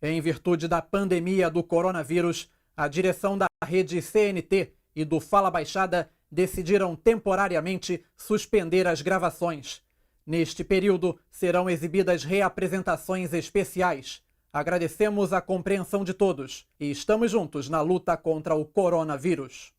Em virtude da pandemia do coronavírus, a direção da rede CNT e do Fala Baixada decidiram temporariamente suspender as gravações. Neste período, serão exibidas reapresentações especiais. Agradecemos a compreensão de todos e estamos juntos na luta contra o coronavírus.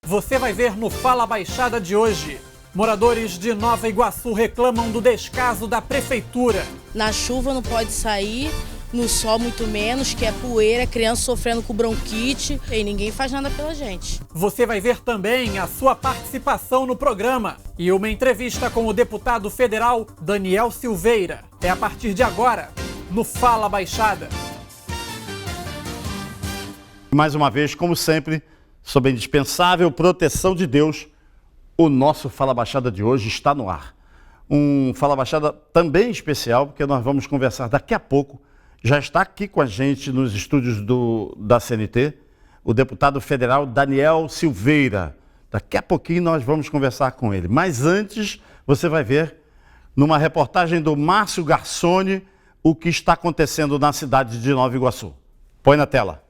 Você vai ver no Fala Baixada de hoje. Moradores de Nova Iguaçu reclamam do descaso da prefeitura. Na chuva não pode sair, no sol muito menos, que é poeira, criança sofrendo com bronquite e ninguém faz nada pela gente. Você vai ver também a sua participação no programa e uma entrevista com o deputado federal Daniel Silveira. É a partir de agora, no Fala Baixada. Mais uma vez, como sempre, sob a indispensável proteção de Deus, o nosso Fala Baixada de hoje está no ar. Um Fala Baixada também especial, porque nós vamos conversar daqui a pouco. Já está aqui com a gente nos estúdios da CNT, o deputado federal Daniel Silveira. Daqui a pouquinho nós vamos conversar com ele. Mas antes, você vai ver, numa reportagem do Márcio Garçoni, o que está acontecendo na cidade de Nova Iguaçu. Põe na tela.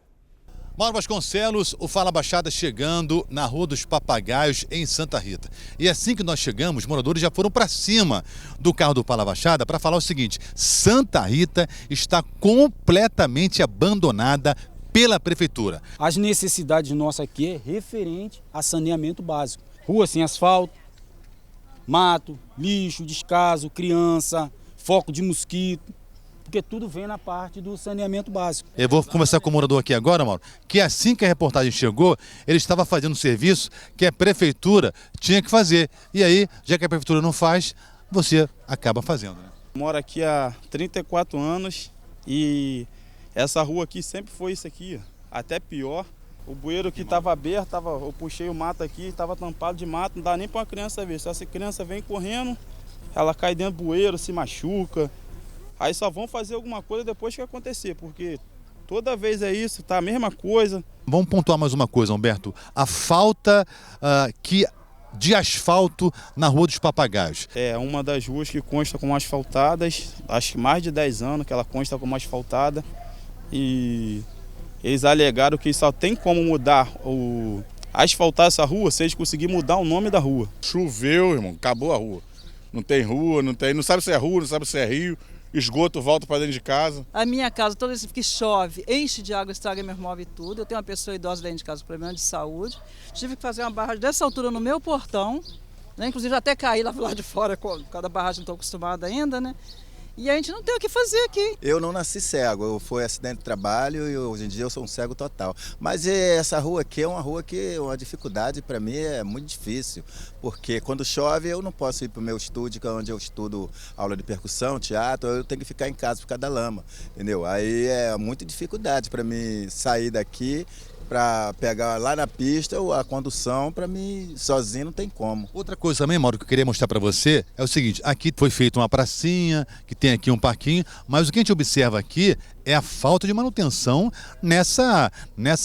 Mauro Vasconcelos, o Fala Baixada chegando na Rua dos Papagaios, em Santa Rita. E assim que nós chegamos, os moradores já foram para cima do carro do Fala Baixada para falar o seguinte: Santa Rita está completamente abandonada pela prefeitura. As necessidades nossas aqui é referente a saneamento básico. Rua sem asfalto, mato, lixo, descaso, criança, foco de mosquito. Porque tudo vem na parte do saneamento básico. Eu vou conversar com o morador aqui agora, Mauro, que assim que a reportagem chegou, ele estava fazendo um serviço que a prefeitura tinha que fazer. E aí, já que a prefeitura não faz, você acaba fazendo, né? Moro aqui há 34 anos e essa rua aqui sempre foi isso aqui, até pior. O bueiro que estava aberto, eu puxei o mato aqui, estava tampado de mato, não dá nem para uma criança ver. Se essa criança vem correndo, ela cai dentro do bueiro, se machuca. Aí só vão fazer alguma coisa depois que acontecer, porque toda vez é isso, tá a mesma coisa. Vamos pontuar mais uma coisa, Humberto. A falta de asfalto na Rua dos Papagaios. É uma das ruas que consta como asfaltadas, acho que mais de 10 anos que ela consta como asfaltada. E eles alegaram que só tem como mudar asfaltar essa rua se eles conseguirem mudar o nome da rua. Choveu, irmão, acabou a rua. Não tem rua, não sabe se é rua, não sabe se é rio. Esgoto volta para dentro de casa. A minha casa, toda vez que chove, enche de água, estraga meus móveis e tudo. Eu tenho uma pessoa idosa dentro de casa com problema de saúde. Tive que fazer uma barragem dessa altura no meu portão, né? Inclusive até caí lá do lado de fora, por causa da barragem, não estou acostumada ainda, né? E a gente não tem o que fazer aqui. Eu não nasci cego, foi acidente de trabalho e hoje em dia eu sou um cego total. Mas essa rua aqui é uma rua que uma dificuldade para mim é muito difícil, porque quando chove eu não posso ir para o meu estúdio, que é onde eu estudo aula de percussão, teatro, eu tenho que ficar em casa por causa da lama, entendeu? Aí é muita dificuldade para mim sair daqui, para pegar lá na pista a condução, para mim sozinho não tem como. Outra coisa também, Mauro, que eu queria mostrar para você é o seguinte: aqui foi feita uma pracinha, que tem aqui um parquinho, mas o que a gente observa aqui é a falta de manutenção nessa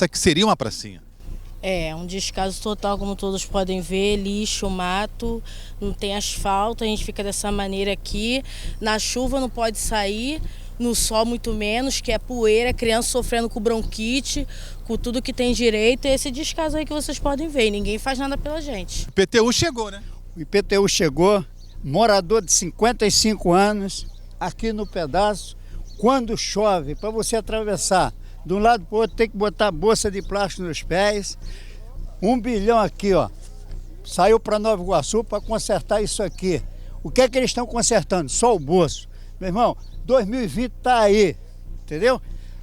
que seria uma pracinha. É um descaso total, como todos podem ver, lixo, mato, não tem asfalto, a gente fica dessa maneira aqui. Na chuva não pode sair, no sol muito menos, que é poeira, criança sofrendo com bronquite, com tudo que tem direito. É esse descaso aí que vocês podem ver, e ninguém faz nada pela gente. O IPTU chegou, né? O IPTU chegou, morador de 55 anos, aqui no pedaço, quando chove, para você atravessar de um lado para o outro, tem que botar bolsa de plástico nos pés. 1 bilhão aqui, ó, saiu para Nova Iguaçu para consertar isso aqui. O que é que eles estão consertando? Só o bolso. Meu irmão, 2020 tá aí, entendeu?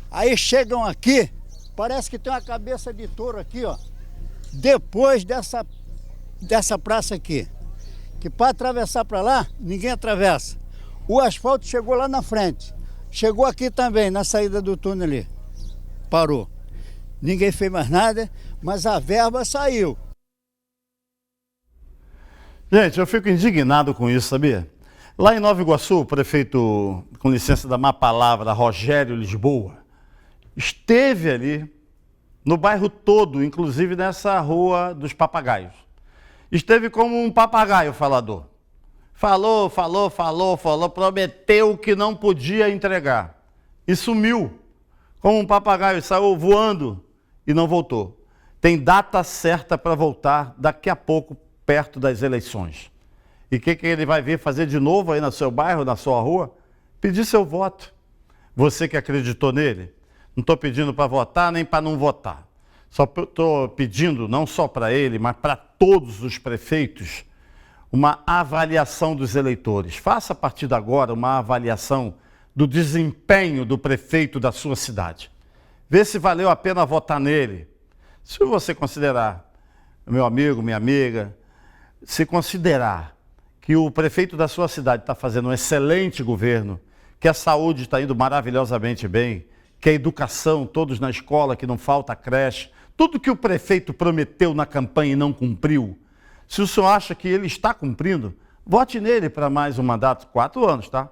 Aí chegam aqui, parece que tem uma cabeça de touro aqui, ó, depois dessa praça aqui, que para atravessar para lá, ninguém atravessa. O asfalto chegou lá na frente, chegou aqui também, na saída do túnel ali, parou. Ninguém fez mais nada, mas a verba saiu. Gente, eu fico indignado com isso, sabia? Lá em Nova Iguaçu, o prefeito, com licença da má palavra, Rogério Lisboa, esteve ali no bairro todo, inclusive nessa Rua dos Papagaios. Esteve como um papagaio falador. Falou, prometeu que não podia entregar. E sumiu, como um papagaio, saiu voando e não voltou. Tem data certa para voltar daqui a pouco, perto das eleições. E o que ele vai vir fazer de novo aí no seu bairro, na sua rua? Pedir seu voto. Você que acreditou nele, não estou pedindo para votar nem para não votar. Só estou pedindo, não só para ele, mas para todos os prefeitos, uma avaliação dos eleitores. Faça a partir de agora uma avaliação do desempenho do prefeito da sua cidade. Vê se valeu a pena votar nele. Se você considerar, meu amigo, minha amiga, se considerar que o prefeito da sua cidade está fazendo um excelente governo, que a saúde está indo maravilhosamente bem, que a educação, todos na escola, que não falta creche, tudo que o prefeito prometeu na campanha e não cumpriu, se o senhor acha que ele está cumprindo, vote nele para mais um mandato, 4 anos, tá?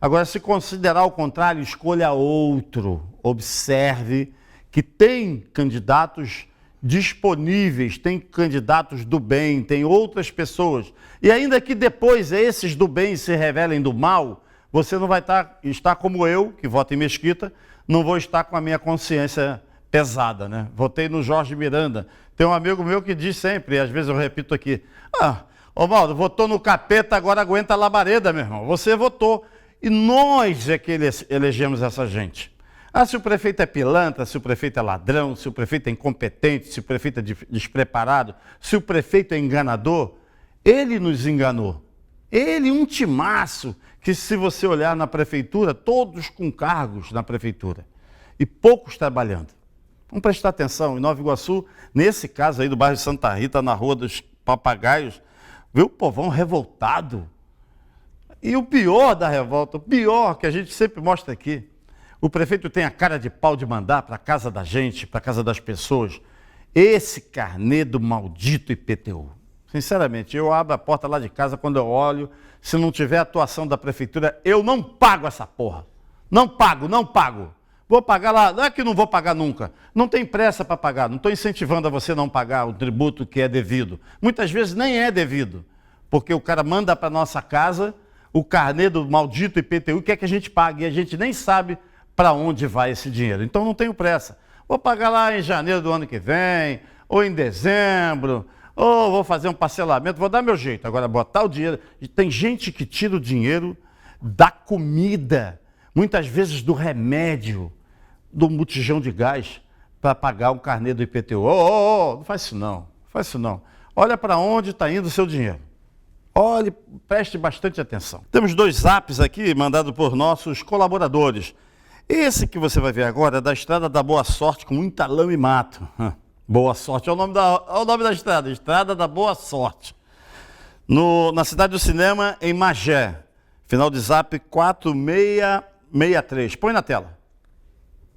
Agora, se considerar o contrário, escolha outro. Observe que tem candidatos disponíveis, tem candidatos do bem, tem outras pessoas. E ainda que depois esses do bem se revelem do mal, você não vai estar como eu, que voto em Mesquita, não vou estar com a minha consciência pesada, né? Votei no Jorge Miranda. Tem um amigo meu que diz sempre, e às vezes eu repito aqui, ô Mauro, votou no capeta, agora aguenta a labareda, meu irmão. Você votou. E nós é que elegemos essa gente. Se o prefeito é pilantra, se o prefeito é ladrão, se o prefeito é incompetente, se o prefeito é despreparado, se o prefeito é enganador, ele nos enganou. Ele, um timaço, que se você olhar na prefeitura, todos com cargos na prefeitura e poucos trabalhando. Vamos prestar atenção, em Nova Iguaçu, nesse caso aí do bairro Santa Rita, na Rua dos Papagaios, viu o povão revoltado. E o pior da revolta, o pior que a gente sempre mostra aqui, o prefeito tem a cara de pau de mandar para a casa da gente, para a casa das pessoas, esse carnê do maldito IPTU. Sinceramente, eu abro a porta lá de casa quando eu olho, se não tiver atuação da prefeitura, eu não pago essa porra. Não pago. Vou pagar lá, não é que não vou pagar nunca. Não tem pressa para pagar, não estou incentivando a você não pagar o tributo que é devido. Muitas vezes nem é devido, porque o cara manda para nossa casa o carnê do maldito IPTU, quer que a gente pague, e a gente nem sabe para onde vai esse dinheiro. Então não tenho pressa. Vou pagar lá em janeiro do ano que vem, ou em dezembro, ou vou fazer um parcelamento, vou dar meu jeito. Agora, botar o dinheiro... Tem gente que tira o dinheiro da comida, muitas vezes do remédio, do botijão de gás, para pagar um carnê do IPTU. Não faz isso não. Olha para onde está indo o seu dinheiro. Olhe, preste bastante atenção. Temos 2 zaps aqui, mandados por nossos colaboradores. Esse que você vai ver agora é da Estrada da Boa Sorte, com muita lama e mato. Boa Sorte é o nome da estrada, Estrada da Boa Sorte. Na Cidade do Cinema, em Magé. Final de zap 4663. Põe na tela.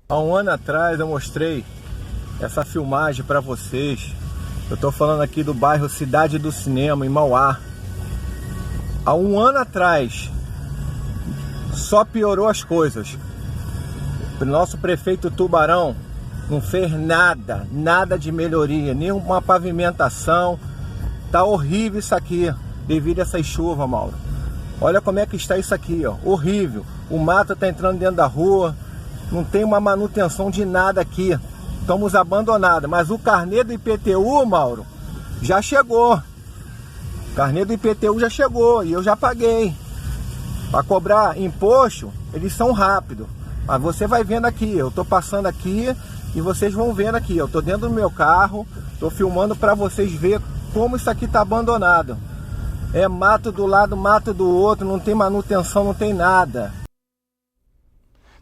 Há um ano atrás eu mostrei essa filmagem para vocês. Eu estou falando aqui do bairro Cidade do Cinema, em Mauá. Há um ano atrás, só piorou as coisas. O nosso prefeito Tubarão não fez nada de melhoria, nenhuma pavimentação. Tá horrível isso aqui, devido a essas chuvas, Mauro. Olha como é que está isso aqui, ó, horrível. O mato tá entrando dentro da rua, não tem uma manutenção de nada aqui. Estamos abandonados, mas o carnê do IPTU, Mauro, já chegou. O carnê do IPTU já chegou e eu já paguei. Para cobrar imposto, eles são rápidos. Mas você vai vendo aqui, eu tô passando aqui e vocês vão vendo aqui. Eu tô dentro do meu carro, tô filmando para vocês verem como isso aqui tá abandonado. É mato do lado, mato do outro, não tem manutenção, não tem nada.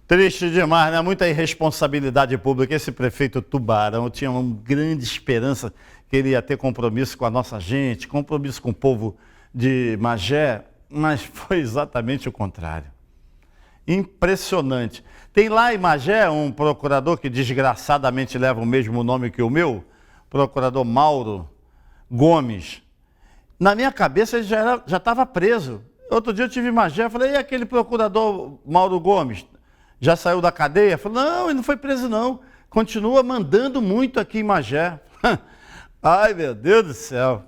Triste demais, né? Muita irresponsabilidade pública. Esse prefeito Tubarão tinha uma grande esperança que ele ia ter compromisso com a nossa gente, compromisso com o povo de Magé, mas foi exatamente o contrário. Impressionante. Tem lá em Magé um procurador que desgraçadamente leva o mesmo nome que o meu, procurador Mauro Gomes. Na minha cabeça ele já estava preso. Outro dia eu tive em Magé, falei, e aquele procurador Mauro Gomes? Já saiu da cadeia? Falei, não, ele não foi preso não. Continua mandando muito aqui em Magé. Ai, meu Deus do céu.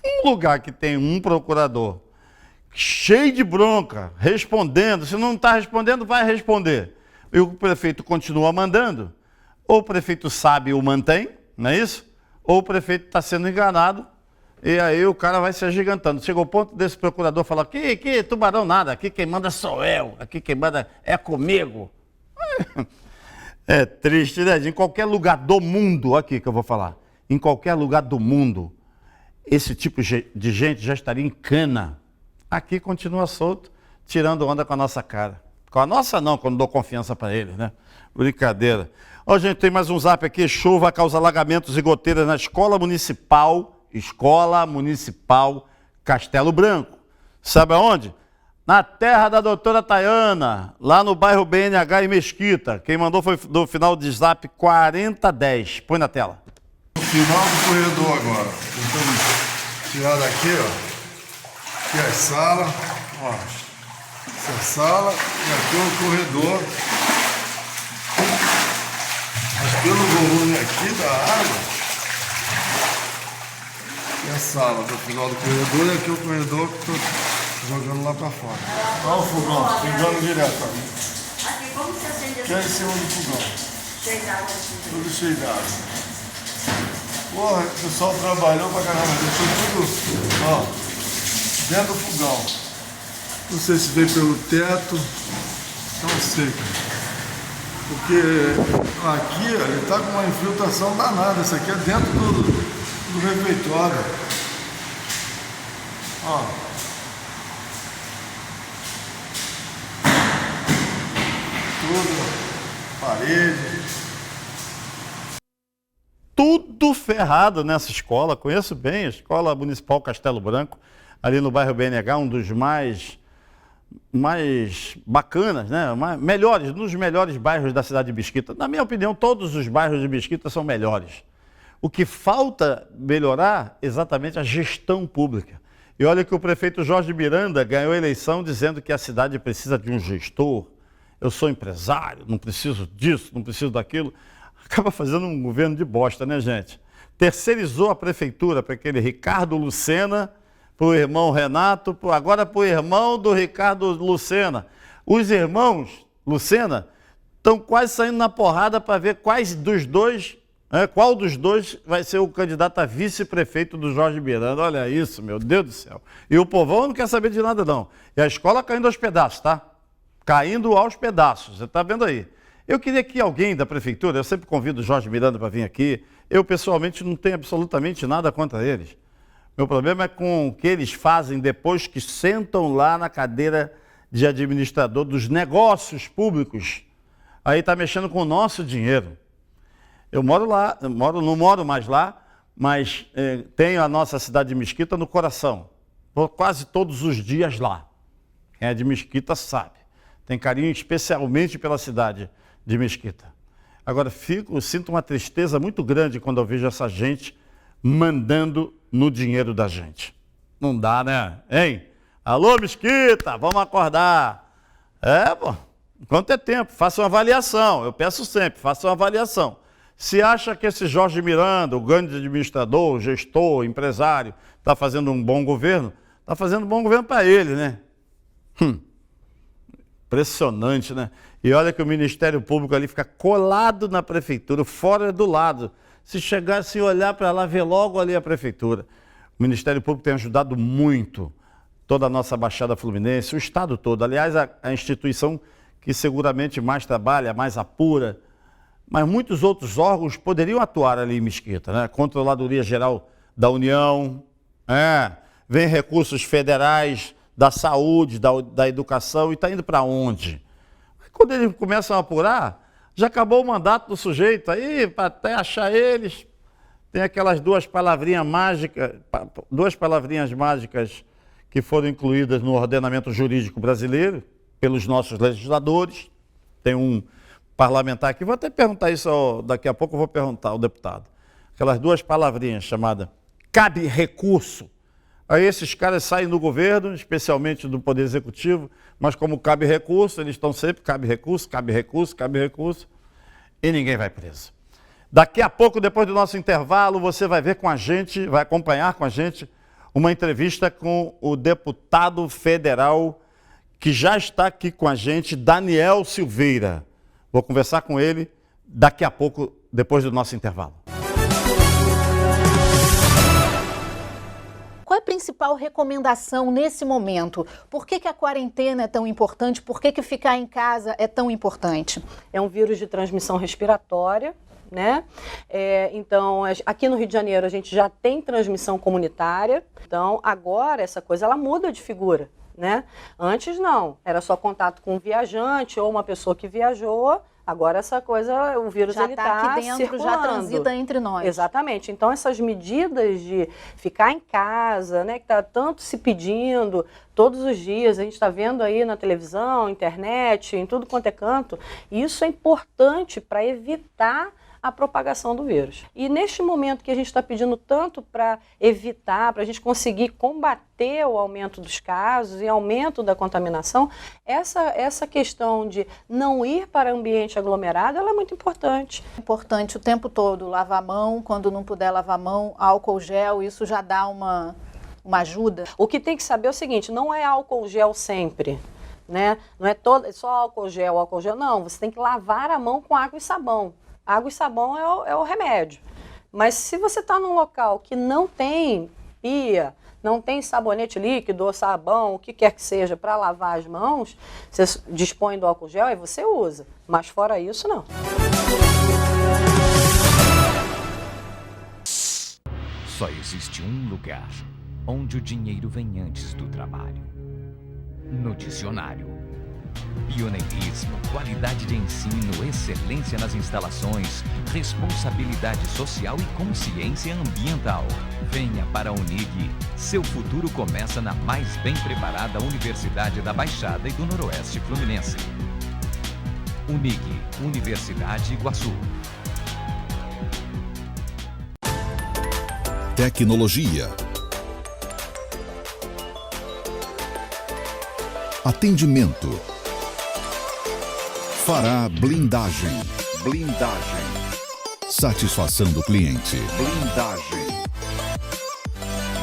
Um lugar que tem um procurador cheio de bronca, respondendo. Se não está respondendo, vai responder. E o prefeito continua mandando. Ou o prefeito sabe e o mantém, não é isso? Ou o prefeito está sendo enganado e aí o cara vai se agigantando. Chegou o ponto desse procurador falar, que tubarão nada, aqui quem manda sou eu, aqui quem manda é comigo. É triste, né? Em qualquer lugar do mundo, aqui que eu vou falar, em qualquer lugar do mundo, esse tipo de gente já estaria em cana. Aqui continua solto, tirando onda com a nossa cara. Com a nossa não, quando dou confiança para ele, né? Brincadeira. Ó, gente, tem mais um zap aqui. Chuva causa alagamentos e goteiras na Escola Municipal Castelo Branco. Sabe aonde? Na terra da doutora Tayana, lá no bairro BNH e Mesquita. Quem mandou foi do final de zap 4010. Põe na tela. No final do corredor agora. Tentando tirar daqui, ó. Aqui é a sala, ó. Essa é a sala e aqui é o corredor. Mas pelo volume aqui da água, aqui é a sala do final do corredor e aqui é o corredor que eu tô jogando lá pra fora. Olha o fogão, pegando direto ali. Aqui, como você acende Aqui é em cima do fogão. cheio d'água? Tudo cheio d'água. Porra, o pessoal trabalhou pra caramba, deixou tudo, ó, dentro do fogão. Não sei se veio pelo teto, não sei, cara. Porque aqui ele tá com uma infiltração danada, isso aqui é dentro do refeitório. Ó. Tudo, parede. Tudo ferrado nessa escola, conheço bem a Escola Municipal Castelo Branco, ali no bairro BNH, um dos mais bacanas, né? Melhores, nos melhores bairros da cidade de Mesquita. Na minha opinião, todos os bairros de Mesquita são melhores. O que falta melhorar é exatamente a gestão pública. E olha que o prefeito Jorge Miranda ganhou a eleição dizendo que a cidade precisa de um gestor. Eu sou empresário, não preciso disso, não preciso daquilo. Acaba fazendo um governo de bosta, né, gente? Terceirizou a prefeitura para aquele Ricardo Lucena, para o irmão Renato, agora para o irmão do Ricardo Lucena. Os irmãos Lucena estão quase saindo na porrada para ver qual dos dois vai ser o candidato a vice-prefeito do Jorge Miranda. Olha isso, meu Deus do céu. E o povão não quer saber de nada, não. E a escola caindo aos pedaços, tá? Caindo aos pedaços, você está vendo aí. Eu queria que alguém da prefeitura, eu sempre convido o Jorge Miranda para vir aqui, eu pessoalmente não tenho absolutamente nada contra eles. Meu problema é com o que eles fazem depois que sentam lá na cadeira de administrador dos negócios públicos. Aí está mexendo com o nosso dinheiro. Eu moro lá, não moro mais lá, mas tenho a nossa cidade de Mesquita no coração. Vou quase todos os dias lá. Quem é de Mesquita sabe. Tem carinho especialmente pela cidade de Mesquita. Agora, sinto uma tristeza muito grande quando eu vejo essa gente mandando no dinheiro da gente. Não dá, né? Hein? Alô, Mesquita, vamos acordar. Pô, enquanto é tempo, faça uma avaliação. Eu peço sempre, faça uma avaliação. Se acha que esse Jorge Miranda, o grande administrador, gestor, empresário, está fazendo um bom governo, está fazendo um bom governo para ele, né? Impressionante, né? E olha que o Ministério Público ali fica colado na prefeitura, fora do lado. Se chegasse a olhar para lá, ver logo ali a prefeitura. O Ministério Público tem ajudado muito toda a nossa Baixada Fluminense, o estado todo. Aliás, a instituição que seguramente mais trabalha, mais apura, mas muitos outros órgãos poderiam atuar ali em Mesquita, né? Controladoria Geral da União, vem recursos federais da saúde, da educação, e está indo para onde? Quando eles começam a apurar, já acabou o mandato do sujeito, aí para até achar eles, tem aquelas duas palavrinhas mágicas que foram incluídas no ordenamento jurídico brasileiro pelos nossos legisladores. Tem um parlamentar aqui, vou até perguntar isso daqui a pouco, eu vou perguntar ao deputado. Aquelas duas palavrinhas chamadas cabe recurso. Aí esses caras saem do governo, especialmente do Poder Executivo, mas como cabe recurso, eles estão sempre cabe recurso, e ninguém vai preso. Daqui a pouco, depois do nosso intervalo, você vai ver com a gente, vai acompanhar com a gente uma entrevista com o deputado federal que já está aqui com a gente, Daniel Silveira. Vou conversar com ele daqui a pouco, depois do nosso intervalo. Qual é a principal recomendação nesse momento? Por que a quarentena é tão importante? Por que ficar em casa é tão importante? É um vírus de transmissão respiratória, né? Então, aqui no Rio de Janeiro a gente já tem transmissão comunitária. Então, agora essa coisa ela muda de figura, né? Antes não, era só contato com um viajante ou uma pessoa que viajou. Agora essa coisa, o vírus já ele está aqui dentro, circulando. já transita entre nós. Exatamente. Então essas medidas de ficar em casa, né, que está tanto se pedindo todos os dias, a gente está vendo aí na televisão, internet, em tudo quanto é canto, isso é importante para evitar a propagação do vírus. E neste momento que a gente está pedindo tanto para evitar, para a gente conseguir combater o aumento dos casos e aumento da contaminação, essa questão de não ir para ambiente aglomerado, ela é muito importante. Importante o tempo todo, lavar a mão, quando não puder lavar a mão, álcool gel, isso já dá uma ajuda. O que tem que saber é o seguinte, não é álcool gel sempre, né? Não é só álcool gel, não, você tem que lavar a mão com água e sabão. Água e sabão é o remédio. Mas se você está num local que não tem pia, não tem sabonete líquido ou sabão, o que quer que seja, para lavar as mãos, você dispõe do álcool gel e você usa. Mas fora isso, não. Só existe um lugar onde o dinheiro vem antes do trabalho. No dicionário. Pioneirismo, qualidade de ensino, excelência nas instalações, responsabilidade social e consciência ambiental. Venha para a Unig. Seu futuro começa na mais bem preparada Universidade da Baixada e do Noroeste Fluminense. Unig, Universidade Iguaçu. Tecnologia. Atendimento. Fará blindagem. Blindagem. Satisfação do cliente. Blindagem.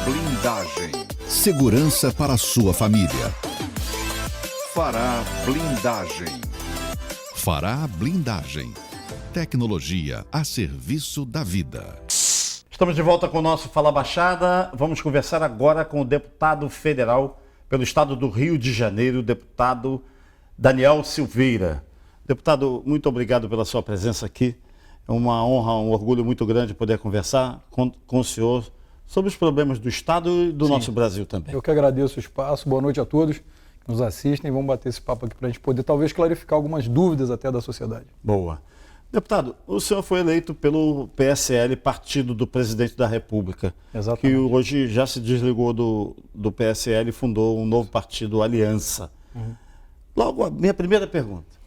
Blindagem. Segurança para a sua família. Fará blindagem. Fará blindagem. Tecnologia a serviço da vida. Estamos de volta com o nosso Fala Baixada. Vamos conversar agora com o deputado federal pelo estado do Rio de Janeiro, o deputado Daniel Silveira. Deputado, muito obrigado pela sua presença aqui. É uma honra, um orgulho muito grande poder conversar com o senhor sobre os problemas do estado e do nosso Brasil também. Eu que agradeço o espaço. Boa noite a todos que nos assistem. Vamos bater esse papo aqui para a gente poder talvez clarificar algumas dúvidas até da sociedade. Boa. Deputado, o senhor foi eleito pelo PSL, partido do presidente da República. Exatamente. Que hoje já se desligou do PSL e fundou um novo partido, Aliança. Uhum. Logo, a minha primeira pergunta.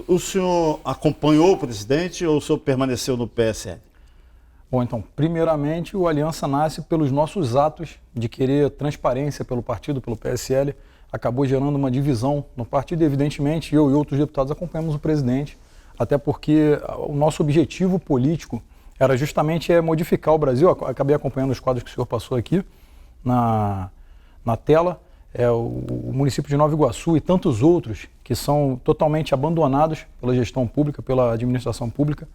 O senhor acompanhou o presidente ou o senhor permaneceu no PSL? Bom, então, primeiramente, o Aliança nasce pelos nossos atos de querer transparência pelo partido, pelo PSL. Acabou gerando uma divisão no partido e, evidentemente, eu e outros deputados acompanhamos o presidente, até porque o nosso objetivo político era justamente modificar o Brasil. Eu acabei acompanhando os quadros que o senhor passou aqui na tela. O município de Nova Iguaçu e tantos outros que são totalmente abandonados pela gestão pública, pela administração pública.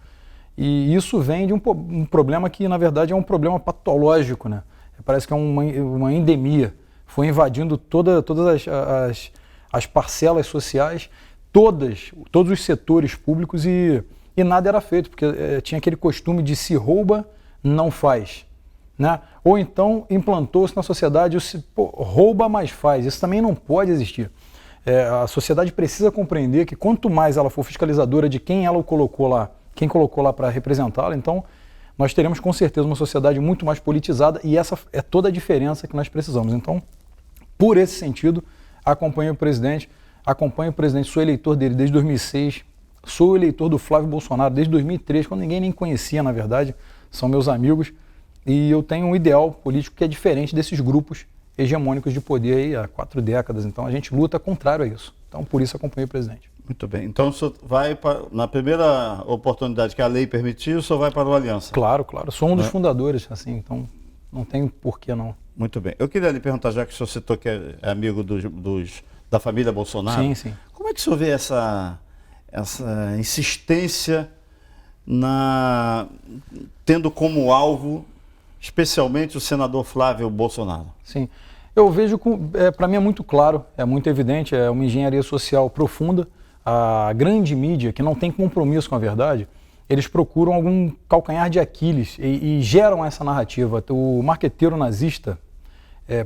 E isso vem de um problema que, na verdade, é um problema patológico, né? Parece que é uma endemia. Foi invadindo todas as parcelas sociais, todos os setores públicos e nada era feito, porque tinha aquele costume de se rouba, não faz. Né? Ou então implantou-se na sociedade rouba, mas faz. Isso também não pode existir. A sociedade precisa compreender que quanto mais ela for fiscalizadora de quem ela colocou lá, quem colocou lá para representá-la, então nós teremos com certeza uma sociedade muito mais politizada e essa é toda a diferença que nós precisamos. Então, por esse sentido, acompanho o presidente, sou eleitor dele desde 2006, sou eleitor do Flávio Bolsonaro desde 2003, quando ninguém nem conhecia, na verdade, são meus amigos. E eu tenho um ideal político que é diferente desses grupos hegemônicos de poder aí há 4 décadas. Então a gente luta contrário a isso. Então por isso acompanhei o presidente. Muito bem. Então o senhor vai na primeira oportunidade que a lei permitir, o senhor vai para o Aliança? Claro. Sou um dos fundadores, assim, então não tem por que não. Muito bem. Eu queria lhe perguntar, já que o senhor citou que é amigo da família Bolsonaro. Sim, sim. Como é que o senhor vê essa insistência tendo como alvo, especialmente o senador Flávio Bolsonaro? Sim. Eu vejo, para mim é muito claro, é muito evidente, é uma engenharia social profunda. A grande mídia, que não tem compromisso com a verdade, eles procuram algum calcanhar de Aquiles e geram essa narrativa. O marqueteiro nazista,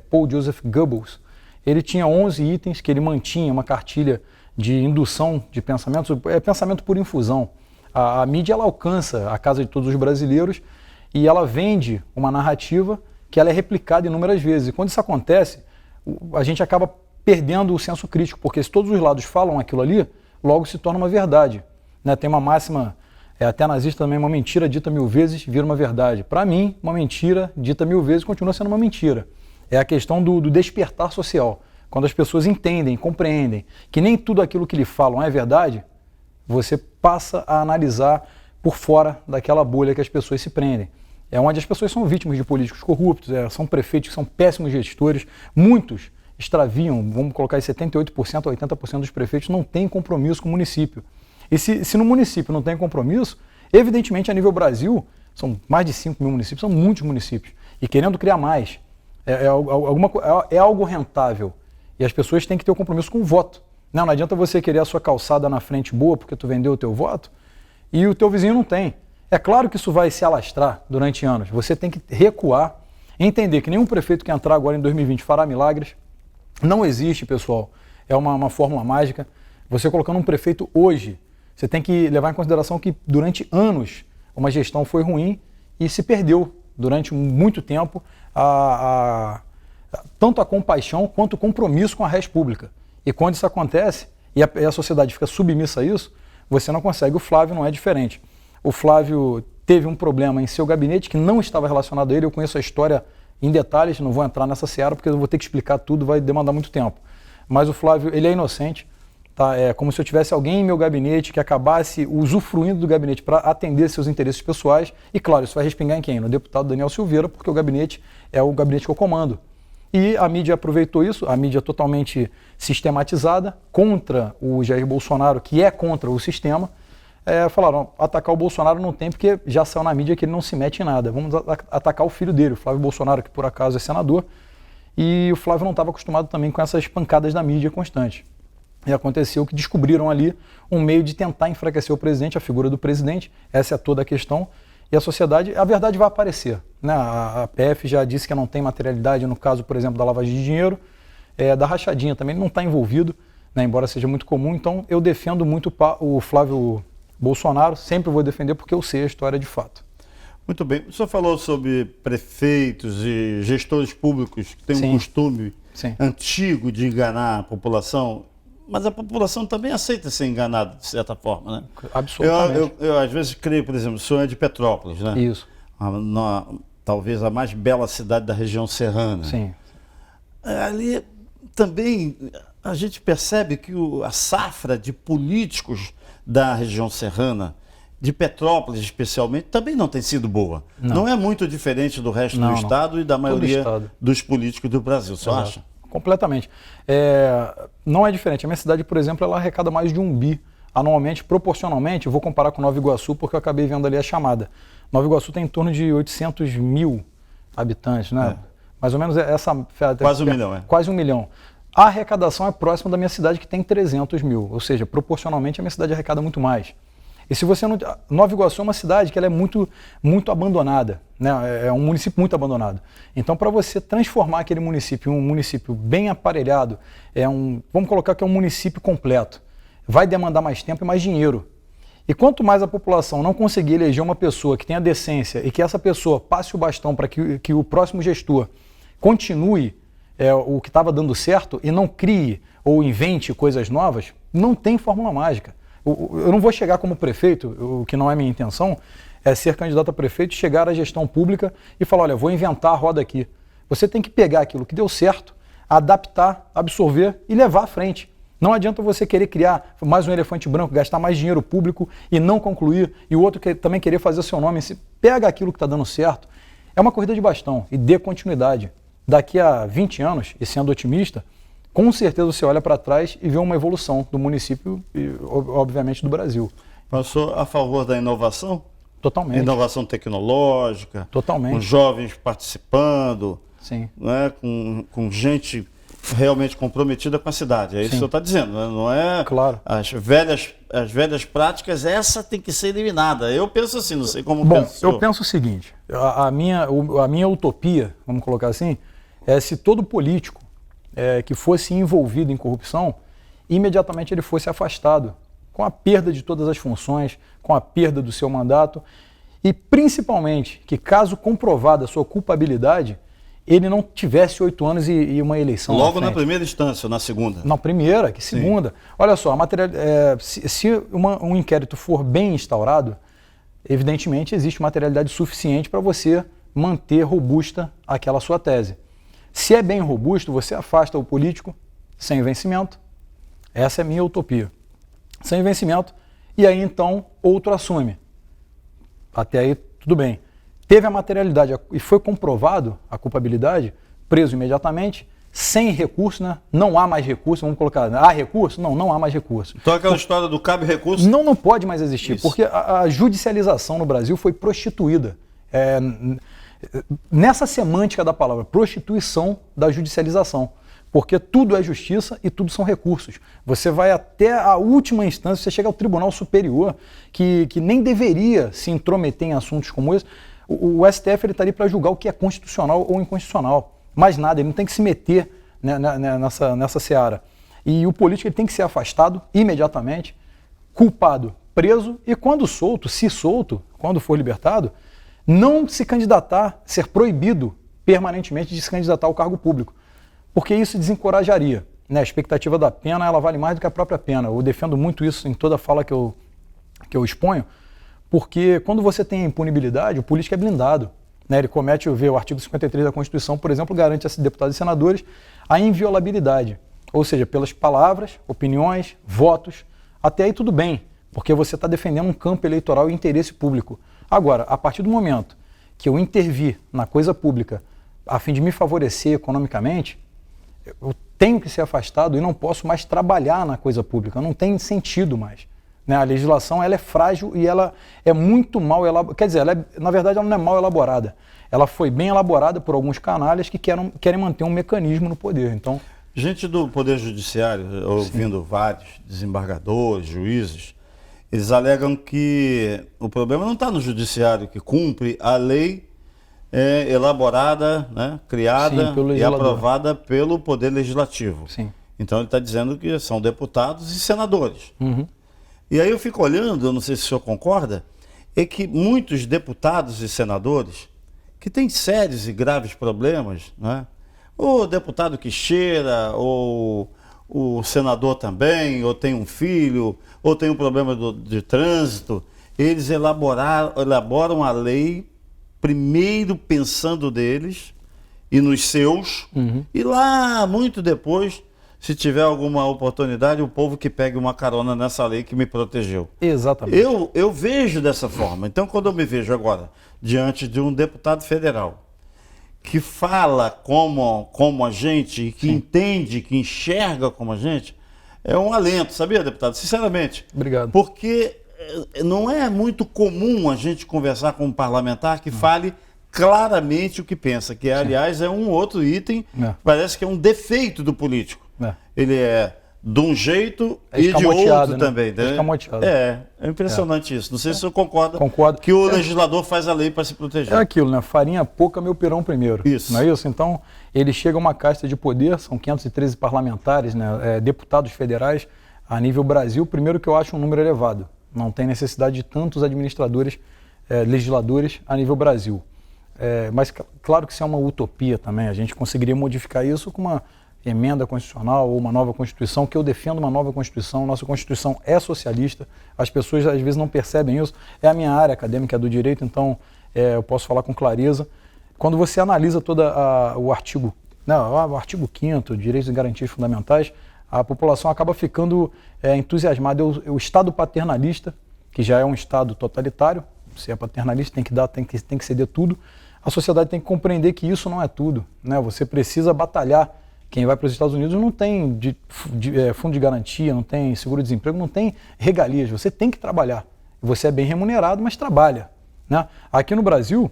Paul Joseph Goebbels, ele tinha 11 itens que ele mantinha, uma cartilha de indução de pensamentos, pensamento por infusão. A mídia, ela alcança a casa de todos os brasileiros e ela vende uma narrativa que ela é replicada inúmeras vezes. E quando isso acontece, a gente acaba perdendo o senso crítico, porque se todos os lados falam aquilo ali, logo se torna uma verdade. Né? Tem uma máxima, até nazista também, uma mentira dita 1000 vezes vira uma verdade. Para mim, uma mentira dita 1000 vezes continua sendo uma mentira. É a questão do despertar social. Quando as pessoas entendem, compreendem que nem tudo aquilo que lhe falam é verdade, você passa a analisar por fora daquela bolha que as pessoas se prendem. É onde as pessoas são vítimas de políticos corruptos, são prefeitos que são péssimos gestores, muitos extraviam, vamos colocar aí 78% a 80% dos prefeitos não têm compromisso com o município. E se no município não tem compromisso, evidentemente a nível Brasil, são mais de 5 mil municípios, são muitos municípios, e querendo criar mais, é algo rentável, e as pessoas têm que ter o compromisso com o voto. Não adianta você querer a sua calçada na frente boa porque tu vendeu o teu voto, e o teu vizinho não tem. É claro que isso vai se alastrar durante anos. Você tem que recuar, entender que nenhum prefeito que entrar agora em 2020 fará milagres. Não existe, pessoal. É uma fórmula mágica. Você colocando um prefeito hoje, você tem que levar em consideração que durante anos uma gestão foi ruim e se perdeu durante muito tempo tanto a compaixão quanto o compromisso com a res pública. E quando isso acontece e a sociedade fica submissa a isso, você não consegue. O Flávio não é diferente. O Flávio teve um problema em seu gabinete que não estava relacionado a ele. Eu conheço a história em detalhes, não vou entrar nessa seara porque eu vou ter que explicar tudo, vai demandar muito tempo. Mas o Flávio, ele é inocente, tá? É como se eu tivesse alguém em meu gabinete que acabasse usufruindo do gabinete para atender seus interesses pessoais. E claro, isso vai respingar em quem? No deputado Daniel Silveira, porque o gabinete é o gabinete que eu comando. E a mídia aproveitou isso, a mídia totalmente sistematizada, contra o Jair Bolsonaro, que é contra o sistema. Falaram, atacar o Bolsonaro não tem, porque já saiu na mídia que ele não se mete em nada. Vamos atacar o filho dele, o Flávio Bolsonaro, que por acaso é senador. E o Flávio não estava acostumado também com essas pancadas da mídia constantes. E aconteceu que descobriram ali um meio de tentar enfraquecer o presidente, a figura do presidente. Essa é toda a questão. E a sociedade, a verdade vai aparecer. Né? A PF já disse que não tem materialidade no caso, por exemplo, da lavagem de dinheiro, da rachadinha também, ele não está envolvido, né? Embora seja muito comum. Então eu defendo muito o Flávio Bolsonaro, sempre vou defender porque eu sei a história de fato. Muito bem. O senhor falou sobre prefeitos e gestores públicos que têm um costume antigo de enganar a população, mas a população também aceita ser enganada de certa forma, né? Absolutamente. Eu às vezes creio, por exemplo, o senhor é de Petrópolis, né? Isso. Talvez a mais bela cidade da região serrana. Sim. Ali também a gente percebe que a safra de políticos da região serrana, de Petrópolis especialmente, também não tem sido boa. Não é muito diferente do resto do estado e da maioria dos políticos do Brasil, você acha? Completamente. Não é diferente. A minha cidade, por exemplo, ela arrecada mais de 1 bi anualmente, proporcionalmente. Eu vou comparar com Nova Iguaçu porque eu acabei vendo ali a chamada. Nova Iguaçu tem em torno de 800 mil habitantes, né? Mais ou menos essa... Quase 1 milhão, Quase 1 milhão. A arrecadação é próxima da minha cidade, que tem 300 mil. Ou seja, proporcionalmente a minha cidade arrecada muito mais. E se você não... Nova Iguaçu é uma cidade que ela é muito abandonada, né? É um município muito abandonado. Então, para você transformar aquele município em um município bem aparelhado, vamos colocar que é um município completo, vai demandar mais tempo e mais dinheiro. E quanto mais a população não conseguir eleger uma pessoa que tenha decência e que essa pessoa passe o bastão para que o próximo gestor continue o que estava dando certo e não crie ou invente coisas novas, não tem fórmula mágica. Eu não vou chegar como prefeito, o que não é minha intenção, é ser candidato a prefeito, chegar à gestão pública e falar, olha, vou inventar a roda aqui. Você tem que pegar aquilo que deu certo, adaptar, absorver e levar à frente. Não adianta você querer criar mais um elefante branco, gastar mais dinheiro público e não concluir, e o outro também querer fazer o seu nome. Se pega aquilo que está dando certo, é uma corrida de bastão e dê continuidade. daqui a 20 anos, e sendo otimista, com certeza você olha para trás e vê uma evolução do município e, obviamente, do Brasil. Mas eu sou a favor da inovação? Totalmente. Inovação tecnológica. Totalmente. Com jovens participando. Sim. Né? Com gente realmente comprometida com a cidade. É isso que o senhor está dizendo, né? Não é? Claro. As velhas práticas, essa tem que ser eliminada. Eu penso assim, não sei como Bom, pensa. eu penso o seguinte, a minha utopia, vamos colocar assim, é se todo político que fosse envolvido em corrupção, imediatamente ele fosse afastado, com a perda de todas as funções, com a perda do seu mandato, e principalmente que, caso comprovada a sua culpabilidade, ele não tivesse 8 anos e uma eleição. Logo na primeira instância ou na segunda? Na primeira, que segunda. Sim. Olha só, se um inquérito for bem instaurado, evidentemente existe materialidade suficiente para você manter robusta aquela sua tese. Se é bem robusto, você afasta o político sem vencimento. Essa é a minha utopia. Sem vencimento, e aí então outro assume. Até aí tudo bem. Teve a materialidade e foi comprovado a culpabilidade, preso imediatamente, sem recurso, né? Não há mais recurso, vamos colocar, há recurso? Não há mais recurso. Então aquela história do cabe recurso... Não pode mais existir, isso. Porque a judicialização no Brasil foi prostituída. Nessa semântica da palavra, prostituição da judicialização. Porque tudo é justiça e tudo são recursos. Você vai até a última instância, você chega ao Tribunal Superior, que nem deveria se intrometer em assuntos como esse. O STF está ali para julgar o que é constitucional ou inconstitucional. Mais nada, ele não tem que se meter nessa seara. E o político ele tem que ser afastado imediatamente, culpado, preso, e quando solto, quando for libertado, não se candidatar, ser proibido permanentemente de se candidatar ao cargo público. Porque isso desencorajaria. Né? A expectativa da pena ela vale mais do que a própria pena. Eu defendo muito isso em toda fala que eu exponho, porque quando você tem a impunibilidade, o político é blindado. Né? Ele comete, o artigo 53 da Constituição, por exemplo, garante a deputados e senadores a inviolabilidade. Ou seja, pelas palavras, opiniões, votos, até aí tudo bem, porque você está defendendo um campo eleitoral e interesse público. Agora, a partir do momento que eu intervir na coisa pública a fim de me favorecer economicamente, eu tenho que ser afastado e não posso mais trabalhar na coisa pública, não tem sentido mais. Né? A legislação ela é frágil e ela é muito mal elaborada, quer dizer, na verdade ela não é mal elaborada, ela foi bem elaborada por alguns canalhas que querem manter um mecanismo no poder. Então, gente do Poder Judiciário, ouvindo vários desembargadores, juízes, eles alegam que o problema não está no Judiciário, que cumpre a lei elaborada, né, criada e aprovada pelo Poder Legislativo. Sim. Então ele está dizendo que são deputados e senadores. Uhum. E aí eu fico olhando, eu não sei se o senhor concorda, é que muitos deputados e senadores que têm sérios e graves problemas, né, o deputado que cheira, ou o senador também, ou tem um filho, ou tem um problema de trânsito, eles elaboram a lei primeiro pensando deles e nos seus, e lá, muito depois, se tiver alguma oportunidade, o povo que pegue uma carona nessa lei que me protegeu. Exatamente. Eu vejo dessa forma. Então, quando eu me vejo agora diante de um deputado federal que fala como a gente, que entende, que enxerga como a gente, é um alento, sabia, deputado? Sinceramente. Obrigado. Porque não é muito comum a gente conversar com um parlamentar que fale claramente o que pensa, que aliás é um outro item, parece que é um defeito do político. Ele é de um jeito e de outro também. Né? É impressionante isso. Não sei se o senhor concorda que o legislador faz a lei para se proteger. É aquilo, né? Farinha pouca, meu pirão primeiro. Isso. Não é isso? Então, ele chega a uma casta de poder, são 513 parlamentares, né? Deputados federais a nível Brasil. Primeiro que eu acho um número elevado. Não tem necessidade de tantos administradores, legisladores a nível Brasil. Mas claro que isso é uma utopia também. A gente conseguiria modificar isso com uma emenda constitucional ou uma nova Constituição, que eu defendo uma nova Constituição. Nossa Constituição é socialista, as pessoas às vezes não percebem isso. É a minha área acadêmica do direito, então eu posso falar com clareza. Quando você analisa todo o artigo, o artigo 5º, Direitos e Garantias Fundamentais, a população acaba ficando entusiasmada. O Estado paternalista, que já é um Estado totalitário, se é paternalista tem que ceder tudo, a sociedade tem que compreender que isso não é tudo, né? Você precisa batalhar. Quem vai para os Estados Unidos não tem fundo de garantia, não tem seguro-desemprego, não tem regalias. Você tem que trabalhar. Você é bem remunerado, mas trabalha, né? Aqui no Brasil,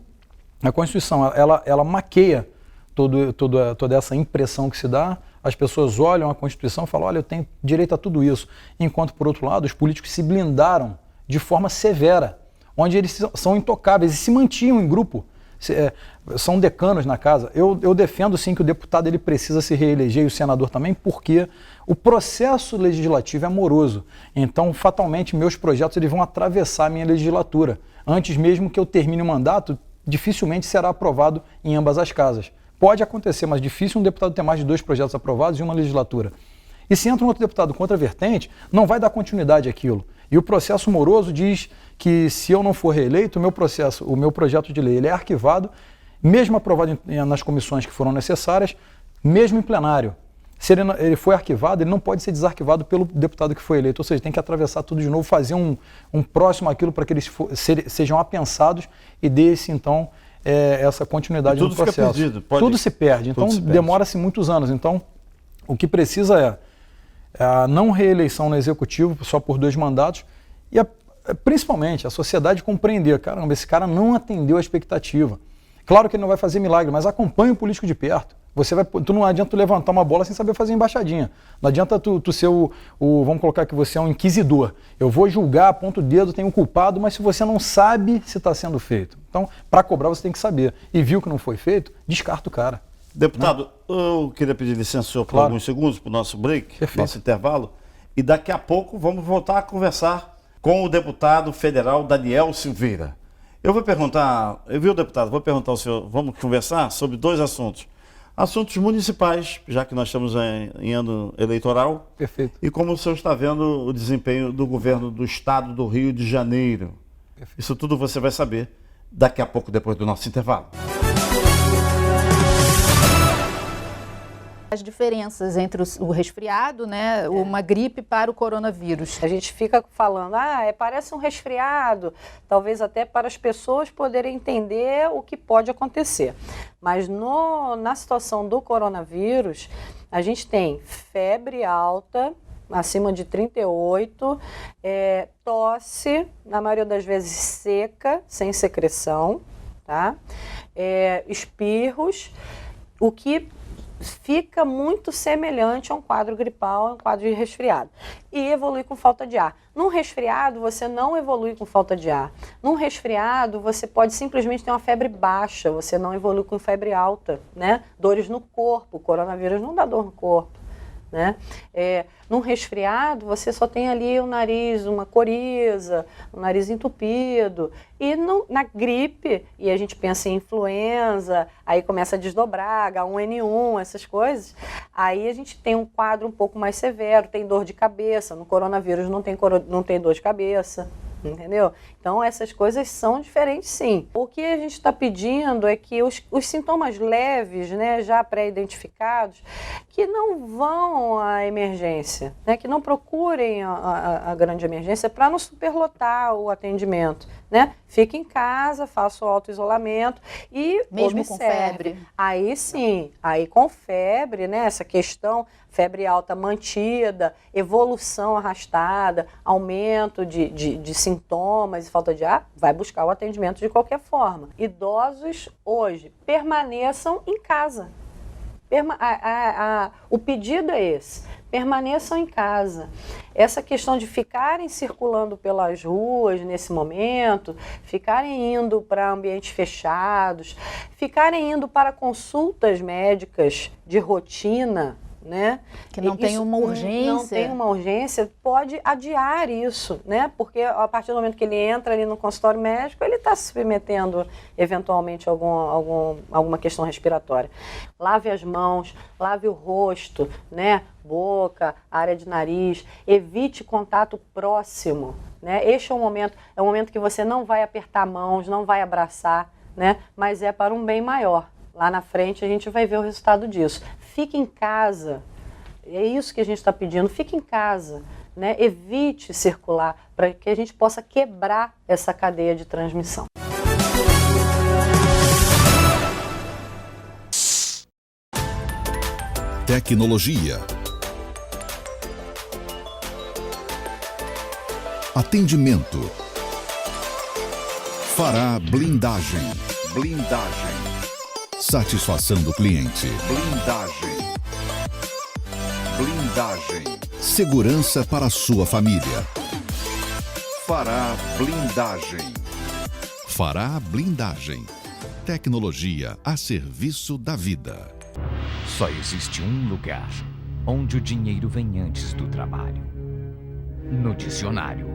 a Constituição, ela maqueia toda essa impressão que se dá. As pessoas olham a Constituição e falam, olha, eu tenho direito a tudo isso. Enquanto, por outro lado, os políticos se blindaram de forma severa, onde eles são intocáveis e se mantinham em grupo. São decanos na casa. Eu defendo sim que o deputado ele precisa se reeleger e o senador também, porque o processo legislativo é moroso. Então, fatalmente, meus projetos eles vão atravessar a minha legislatura. Antes mesmo que eu termine o mandato, dificilmente será aprovado em ambas as casas. Pode acontecer, mas difícil um deputado ter mais de 2 projetos aprovados em uma legislatura. E se entra um outro deputado contra a vertente, não vai dar continuidade àquilo. E o processo moroso diz que se eu não for reeleito, o meu projeto de lei ele é arquivado, mesmo aprovado nas comissões que foram necessárias, mesmo em plenário. Se ele foi arquivado, ele não pode ser desarquivado pelo deputado que foi eleito. Ou seja, tem que atravessar tudo de novo, fazer um próximo àquilo para que eles sejam apensados e dê-se, então, essa continuidade no processo. Tudo fica perdido. Tudo se perde. Então, demora-se muitos anos. Então, o que precisa é a não reeleição no Executivo, só por 2 mandatos, e principalmente a sociedade compreender, caramba, esse cara não atendeu a expectativa. Claro que ele não vai fazer milagre, mas acompanhe o político de perto. Tu não adianta tu levantar uma bola sem saber fazer embaixadinha. Não adianta tu ser vamos colocar que você é um inquisidor. Eu vou julgar, aponto o dedo, tenho um culpado, mas se você não sabe se está sendo feito. Então, para cobrar você tem que saber. E viu que não foi feito, descarta o cara. Deputado, eu queria pedir licença ao senhor por alguns segundos para o nosso break, nosso intervalo, e daqui a pouco vamos voltar a conversar com o deputado federal Daniel Silveira. Eu vou perguntar, deputado, vou perguntar ao senhor, vamos conversar sobre 2 assuntos. Assuntos municipais, já que nós estamos em ano eleitoral. Perfeito. E como o senhor está vendo o desempenho do governo do estado do Rio de Janeiro. Perfeito. Isso tudo você vai saber daqui a pouco, depois do nosso intervalo. As diferenças entre o resfriado, né, uma gripe para o coronavírus. A gente fica falando, parece um resfriado, talvez até para as pessoas poderem entender o que pode acontecer. Mas na situação do coronavírus, a gente tem febre alta, acima de 38, tosse, na maioria das vezes seca, sem secreção, tá? Espirros, o que fica muito semelhante a um quadro gripal, a um quadro de resfriado. E evolui com falta de ar. Num resfriado, você não evolui com falta de ar. Num resfriado, você pode simplesmente ter uma febre baixa, você não evolui com febre alta, né? Dores no corpo, o coronavírus não dá dor no corpo, né? Num resfriado, você só tem ali o nariz, uma coriza, o nariz entupido. E na gripe, e a gente pensa em influenza, aí começa a desdobrar, H1N1, essas coisas, aí a gente tem um quadro um pouco mais severo, tem dor de cabeça. No coronavírus não tem dor de cabeça. Entendeu? Então essas coisas são diferentes, sim. O que a gente está pedindo é que os sintomas leves, né, já pré-identificados, que não vão à emergência, né, que não procurem a grande emergência para não superlotar o atendimento, né? Fique em casa, faça o auto-isolamento e mesmo observe. Com febre. Aí sim, aí com febre, né, essa questão, febre alta mantida, evolução arrastada, aumento de sintomas e falta de ar, vai buscar o atendimento de qualquer forma. Idosos hoje permaneçam em casa. O pedido é esse, permaneçam em casa. Essa questão de ficarem circulando pelas ruas nesse momento, ficarem indo para ambientes fechados, ficarem indo para consultas médicas de rotina, né? Que não tem uma urgência. Não tem uma urgência, pode adiar isso, né? Porque a partir do momento que ele entra ali no consultório médico, ele está se submetendo eventualmente a alguma questão respiratória. Lave as mãos, lave o rosto, né? Boca, área de nariz, evite contato próximo, né? Este é um momento que você não vai apertar mãos, não vai abraçar, né? Mas é para um bem maior. Lá na frente a gente vai ver o resultado disso. Fique em casa, é isso que a gente está pedindo, fique em casa, né? Evite circular para que a gente possa quebrar essa cadeia de transmissão. tecnologia, atendimento, Fará blindagem, satisfação do cliente, blindagem, segurança para a sua família. Fará blindagem, tecnologia a serviço da vida. Só existe um lugar onde o dinheiro vem antes do trabalho. No dicionário.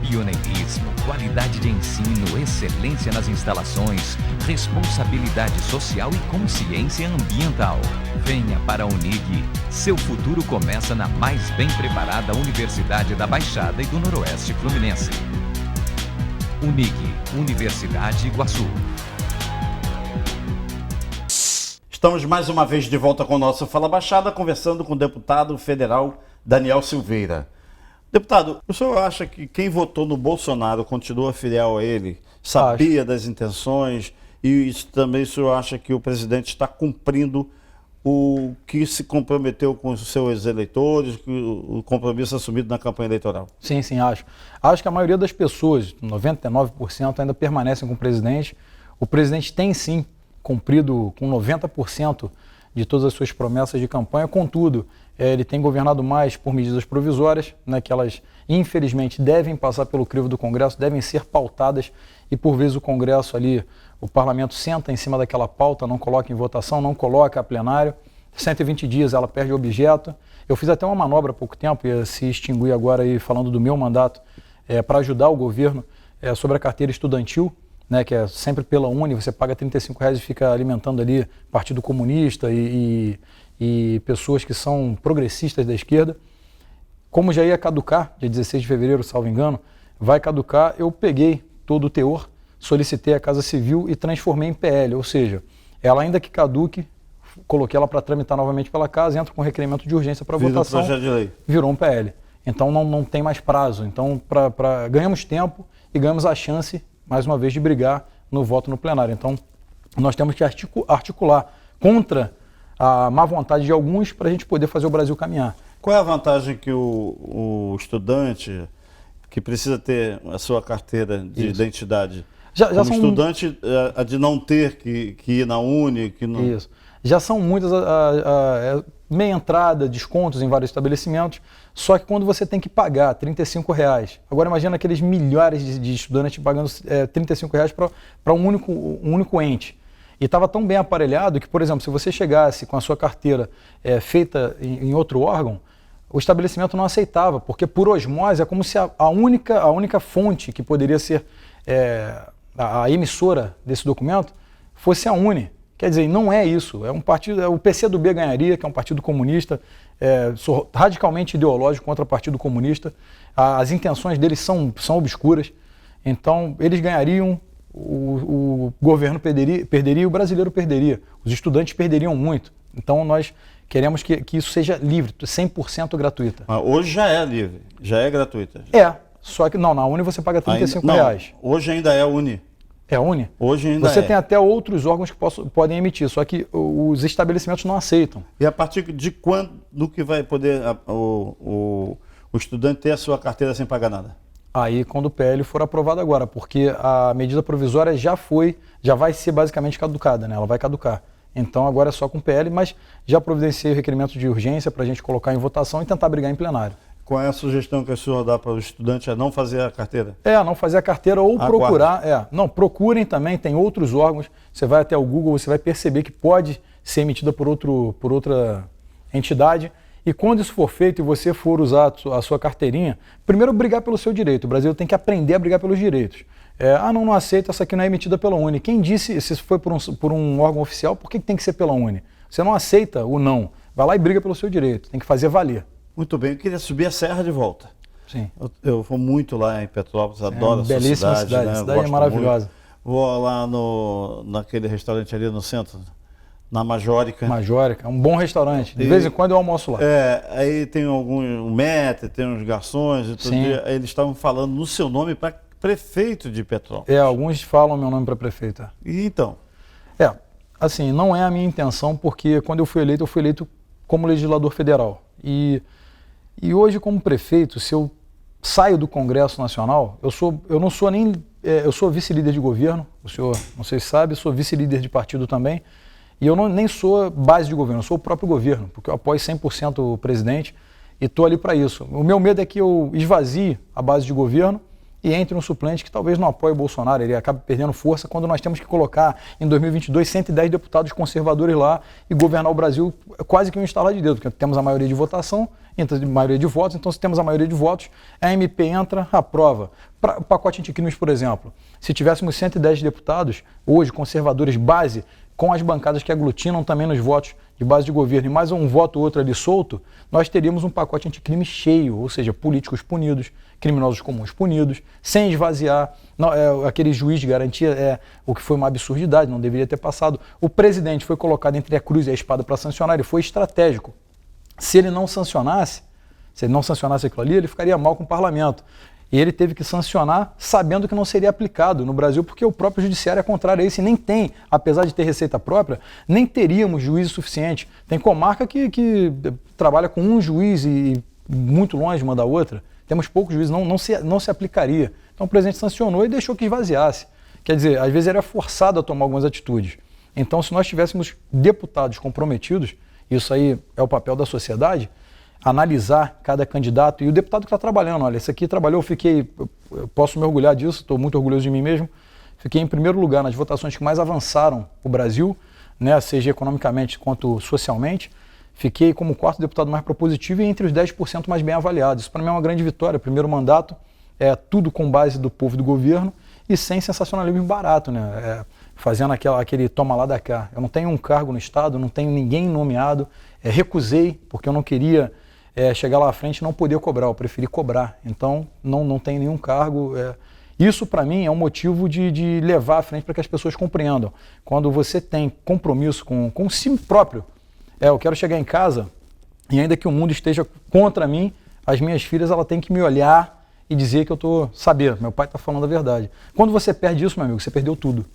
Pioneirismo, qualidade de ensino, excelência nas instalações, responsabilidade social e consciência ambiental. Venha para a Unig. Seu futuro começa na mais bem preparada Universidade da Baixada e do Noroeste Fluminense. Unig, Universidade Iguaçu. Estamos mais uma vez de volta com o nosso Fala Baixada, conversando com o deputado federal Daniel Silveira. Deputado, o senhor acha que quem votou no Bolsonaro continua fiel a ele? Sabia das intenções? E isso também o senhor acha que o presidente está cumprindo o que se comprometeu com os seus eleitores, o compromisso assumido na campanha eleitoral? Sim, acho. Acho que a maioria das pessoas, 99%, ainda permanecem com o presidente. O presidente tem sim cumprido com 90% de todas as suas promessas de campanha, contudo, ele tem governado mais por medidas provisórias, né, que elas, infelizmente, devem passar pelo crivo do Congresso, devem ser pautadas e, por vezes, o Congresso ali, o Parlamento senta em cima daquela pauta, não coloca em votação, não coloca a plenário. 120 dias ela perde objeto. Eu fiz até uma manobra há pouco tempo, ia se extinguir agora aí, falando do meu mandato, para ajudar o governo sobre a carteira estudantil, né, que é sempre pela Uni, você paga R$35 e fica alimentando ali Partido Comunista e pessoas que são progressistas da esquerda. Como já ia caducar, dia 16 de fevereiro, salvo engano, vai caducar, eu peguei todo o teor, solicitei a Casa Civil e transformei em PL, ou seja, ela ainda que caduque, coloquei ela para tramitar novamente pela Casa, entra com requerimento de urgência para votação, projeto de lei. Virou um PL. Então não tem mais prazo, então ganhamos tempo e ganhamos a chance, mais uma vez, de brigar no voto no plenário. Então nós temos que articular contra a má vontade de alguns para a gente poder fazer o Brasil caminhar. Qual é a vantagem que o estudante que precisa ter a sua carteira de identidade, como estudante, a de não ter que ir na Uni? Que não... Isso. Já são muitas meia entrada, descontos em vários estabelecimentos, só que quando você tem que pagar R$35, agora imagina aqueles milhares de estudantes pagando R$35 para um único ente. E estava tão bem aparelhado que, por exemplo, se você chegasse com a sua carteira feita em outro órgão, o estabelecimento não aceitava, porque por osmose é como se a única fonte que poderia ser a emissora desse documento fosse a Uni. Quer dizer, não é isso. É um partido, o PCdoB ganharia, que é um partido comunista, radicalmente ideológico contra o Partido Comunista. As intenções deles são obscuras. Então, eles ganhariam, o governo perderia e o brasileiro perderia. Os estudantes perderiam muito. Então, nós queremos que isso seja livre, 100% gratuita. Mas hoje já é livre, já é gratuita. Só que não, na Uni você paga R$35. Hoje ainda é Uni. É a Uni? Hoje ainda Você tem até outros órgãos que podem emitir, só que os estabelecimentos não aceitam. E a partir de quando que vai poder o estudante ter a sua carteira sem pagar nada? Aí quando o PL for aprovado agora, porque a medida provisória já vai ser basicamente caducada, né? Ela vai caducar. Então agora é só com o PL, mas já providenciei o requerimento de urgência para a gente colocar em votação e tentar brigar em plenário. Qual é a sugestão que o senhor dá para o estudante? É não fazer a carteira? Não fazer a carteira ou procurar. Não, procurem também, tem outros órgãos. Você vai até o Google, você vai perceber que pode ser emitida por outra entidade. E quando isso for feito e você for usar a sua carteirinha, primeiro brigar pelo seu direito. O Brasil tem que aprender a brigar pelos direitos. Não aceito, essa aqui não é emitida pela Uni. Quem disse, se foi por um órgão oficial, por que tem que ser pela Uni? Você não aceita o não. Vai lá e briga pelo seu direito. Tem que fazer valer. Muito bem, eu queria subir a serra de volta. Sim. Eu vou muito lá em Petrópolis, adoro a sua belíssima cidade. A cidade é maravilhosa. Muito. Vou lá naquele restaurante ali no centro, na Majórica. Majórica, é um bom restaurante. De vez em quando eu almoço lá. Aí tem um maître, tem uns garçons, e todo dia, eles estavam falando no seu nome para prefeito de Petrópolis. Alguns falam meu nome para prefeito. E então? Assim, não é a minha intenção, porque quando eu fui eleito como legislador federal. E hoje, como prefeito, se eu saio do Congresso Nacional, eu não sou nem... eu sou vice-líder de governo, o senhor, não sei se sabe, sou vice-líder de partido também, e eu nem sou base de governo, eu sou o próprio governo, porque eu apoio 100% o presidente e estou ali para isso. O meu medo é que eu esvazie a base de governo e entre um suplente que talvez não apoie o Bolsonaro, ele acabe perdendo força quando nós temos que colocar em 2022 110 deputados conservadores lá e governar o Brasil quase que um instalar de dedo, porque temos a maioria de votação, a maioria de votos, então se temos a maioria de votos, a MP entra, aprova. O pacote anticrimes, por exemplo, se tivéssemos 110 deputados, hoje conservadores base, com as bancadas que aglutinam também nos votos de base de governo e mais um voto ou outro ali solto, nós teríamos um pacote anticrime cheio, ou seja, políticos punidos, criminosos comuns punidos, sem esvaziar. Aquele juiz de garantia o que foi uma absurdidade, não deveria ter passado. O presidente foi colocado entre a cruz e a espada para sancionar, ele foi estratégico. Se ele não sancionasse aquilo ali, ele ficaria mal com o parlamento. E ele teve que sancionar sabendo que não seria aplicado no Brasil, porque o próprio judiciário é contrário a isso e nem tem, apesar de ter receita própria, nem teríamos juízes suficientes. Tem comarca que trabalha com um juiz e muito longe uma da outra. Temos poucos juízes, não se aplicaria. Então o presidente sancionou e deixou que esvaziasse. Quer dizer, às vezes era forçado a tomar algumas atitudes. Então, se nós tivéssemos deputados comprometidos, isso aí é o papel da sociedade, analisar cada candidato e o deputado que está trabalhando. Olha, esse aqui trabalhou, eu posso me orgulhar disso, estou muito orgulhoso de mim mesmo. Fiquei em primeiro lugar nas votações que mais avançaram o Brasil, né, seja economicamente quanto socialmente. Fiquei como quarto deputado mais propositivo e entre os 10% mais bem avaliados. Isso para mim é uma grande vitória. Primeiro mandato, tudo com base do povo e do governo e sem sensacionalismo barato, né? Fazendo aquele toma lá da cá. Eu não tenho um cargo no Estado, não tenho ninguém nomeado, recusei, porque eu não queria chegar lá à frente e não poder cobrar, eu preferi cobrar. Então, não tenho nenhum cargo. Isso, para mim, é um motivo de levar à frente para que as pessoas compreendam. Quando você tem compromisso com si próprio, eu quero chegar em casa e ainda que o mundo esteja contra mim, as minhas filhas ela têm que me olhar e dizer que eu estou sabendo, meu pai está falando a verdade. Quando você perde isso, meu amigo, você perdeu tudo.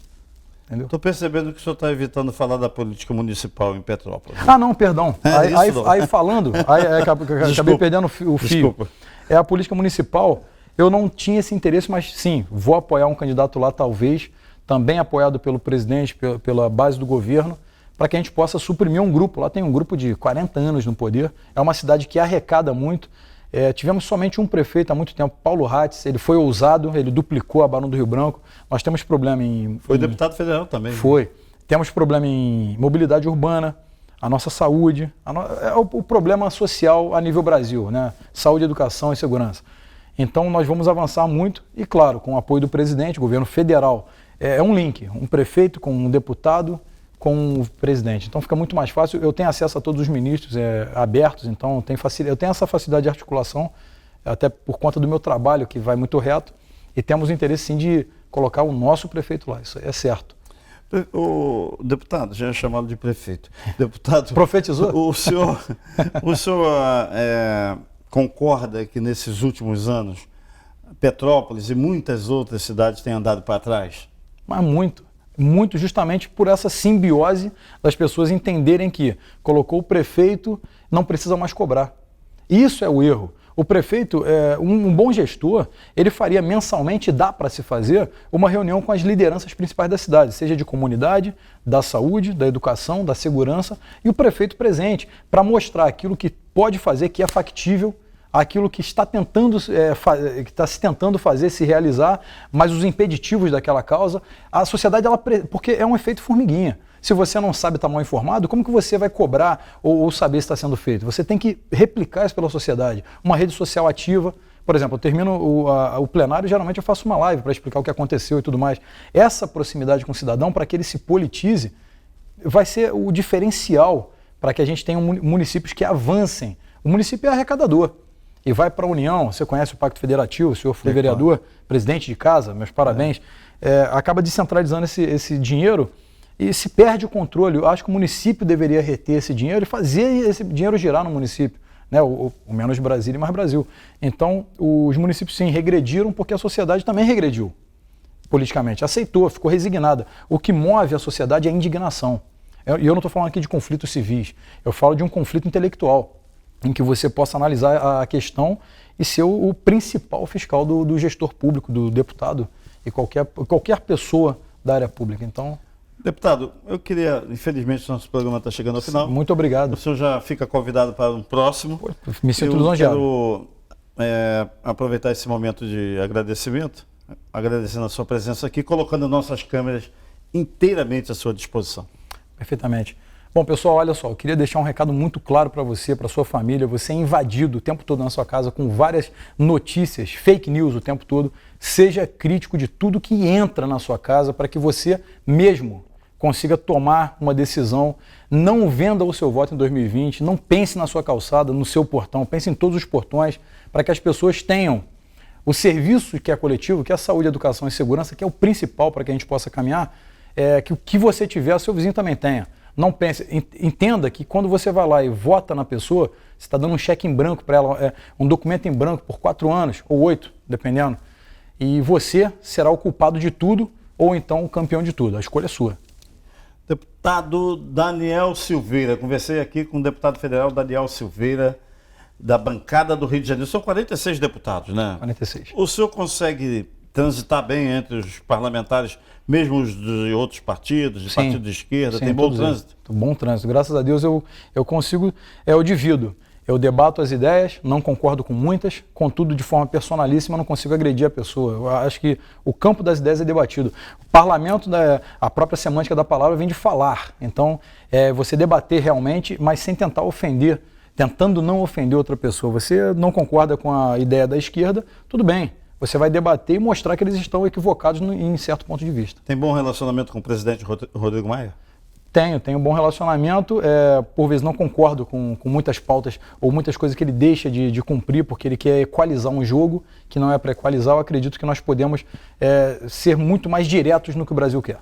Estou percebendo que o senhor está evitando falar da política municipal em Petrópolis. Ah, não, perdão. Aí falando, acabei perdendo o fio. Desculpa. A política municipal, eu não tinha esse interesse, mas sim, vou apoiar um candidato lá, talvez, também apoiado pelo presidente, pela base do governo, para que a gente possa suprimir um grupo. Lá tem um grupo de 40 anos no poder, é uma cidade que arrecada muito. Tivemos somente um prefeito há muito tempo, Paulo Ratz, ele foi ousado, ele duplicou a Barão do Rio Branco. Nós temos problema Foi deputado federal também. Foi. Né? Temos problema em mobilidade urbana, a nossa saúde, o problema social a nível Brasil, né? Saúde, educação e segurança. Então nós vamos avançar muito e, claro, com o apoio do presidente, governo federal. É um link, um prefeito com um deputado com o presidente. Então fica muito mais fácil. Eu tenho acesso a todos os ministros abertos, então eu tenho essa facilidade de articulação, até por conta do meu trabalho, que vai muito reto, e temos interesse sim de colocar o nosso prefeito lá, isso é certo. O deputado, já é chamado de prefeito. Deputado, profetizou? O senhor concorda que nesses últimos anos Petrópolis e muitas outras cidades têm andado para trás? Mas muito justamente por essa simbiose das pessoas entenderem que colocou o prefeito, não precisa mais cobrar. Isso é o erro. O prefeito, um bom gestor, ele faria mensalmente, dá para se fazer, uma reunião com as lideranças principais da cidade, seja de comunidade, da saúde, da educação, da segurança, e o prefeito presente, para mostrar aquilo que pode fazer, que é factível, aquilo que está se tentando fazer, se realizar, mas os impeditivos daquela causa, a sociedade, porque é um efeito formiguinha. Se você não sabe estar mal informado, como que você vai cobrar ou saber se está sendo feito? Você tem que replicar isso pela sociedade. Uma rede social ativa, por exemplo, eu termino o plenário, geralmente eu faço uma live para explicar o que aconteceu e tudo mais. Essa proximidade com o cidadão, para que ele se politize, vai ser o diferencial para que a gente tenha municípios que avancem. O município é arrecadador. E vai para a União, você conhece o Pacto Federativo, o senhor foi vereador, presidente de casa, meus parabéns, acaba descentralizando esse dinheiro e se perde o controle. Eu acho que o município deveria reter esse dinheiro e fazer esse dinheiro girar no município, né? O menos Brasília e mais Brasil. Então, os municípios sim regrediram porque a sociedade também regrediu politicamente, aceitou, ficou resignada. O que move a sociedade é a indignação. E eu não estou falando aqui de conflitos civis, eu falo de um conflito intelectual, em que você possa analisar a questão e ser o principal fiscal do gestor público, do deputado e qualquer pessoa da área pública. Então, deputado, eu queria, infelizmente, nosso programa está chegando ao final. Muito obrigado. O senhor já fica convidado para um próximo. Me sinto lisonjeado. Eu quero aproveitar esse momento de agradecimento, agradecendo a sua presença aqui, colocando nossas câmeras inteiramente à sua disposição. Perfeitamente. Bom, pessoal, olha só, eu queria deixar um recado muito claro para você, para sua família. Você é invadido o tempo todo na sua casa com várias notícias, fake news o tempo todo. Seja crítico de tudo que entra na sua casa para que você mesmo consiga tomar uma decisão. Não venda o seu voto em 2020, não pense na sua calçada, no seu portão, pense em todos os portões para que as pessoas tenham o serviço que é coletivo, que é a saúde, educação e segurança, que é o principal para que a gente possa caminhar, que o que você tiver, seu vizinho também tenha. Não pense, entenda que quando você vai lá e vota na pessoa, você está dando um cheque em branco para ela, um documento em branco por 4 anos, ou 8, dependendo, e você será o culpado de tudo, ou então o campeão de tudo. A escolha é sua. Deputado Daniel Silveira, conversei aqui com o deputado federal Daniel Silveira, da bancada do Rio de Janeiro. São 46 deputados, né? 46. O senhor consegue transitar bem entre os parlamentares, mesmo os de outros partidos, de partido de esquerda? Tem bom trânsito? Bom trânsito. Graças a Deus eu consigo, eu divido. Eu debato as ideias, não concordo com muitas, contudo, de forma personalíssima, não consigo agredir a pessoa. Eu acho que o campo das ideias é debatido. O parlamento, a própria semântica da palavra vem de falar. Então, você debater realmente, mas sem tentar ofender, tentando não ofender outra pessoa. Você não concorda com a ideia da esquerda, tudo bem. Você vai debater e mostrar que eles estão equivocados em certo ponto de vista. Tem bom relacionamento com o presidente Rodrigo Maia? Tenho um bom relacionamento, por vezes não concordo com muitas pautas ou muitas coisas que ele deixa de cumprir porque ele quer equalizar um jogo que não é para equalizar. Eu acredito que nós podemos ser muito mais diretos no que o Brasil quer.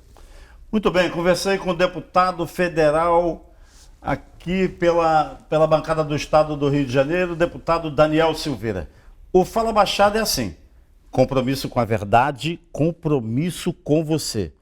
Muito bem, conversei com o deputado federal aqui pela bancada do Estado do Rio de Janeiro, o deputado Daniel Silveira. O Fala Baixada é assim, compromisso com a verdade, compromisso com você.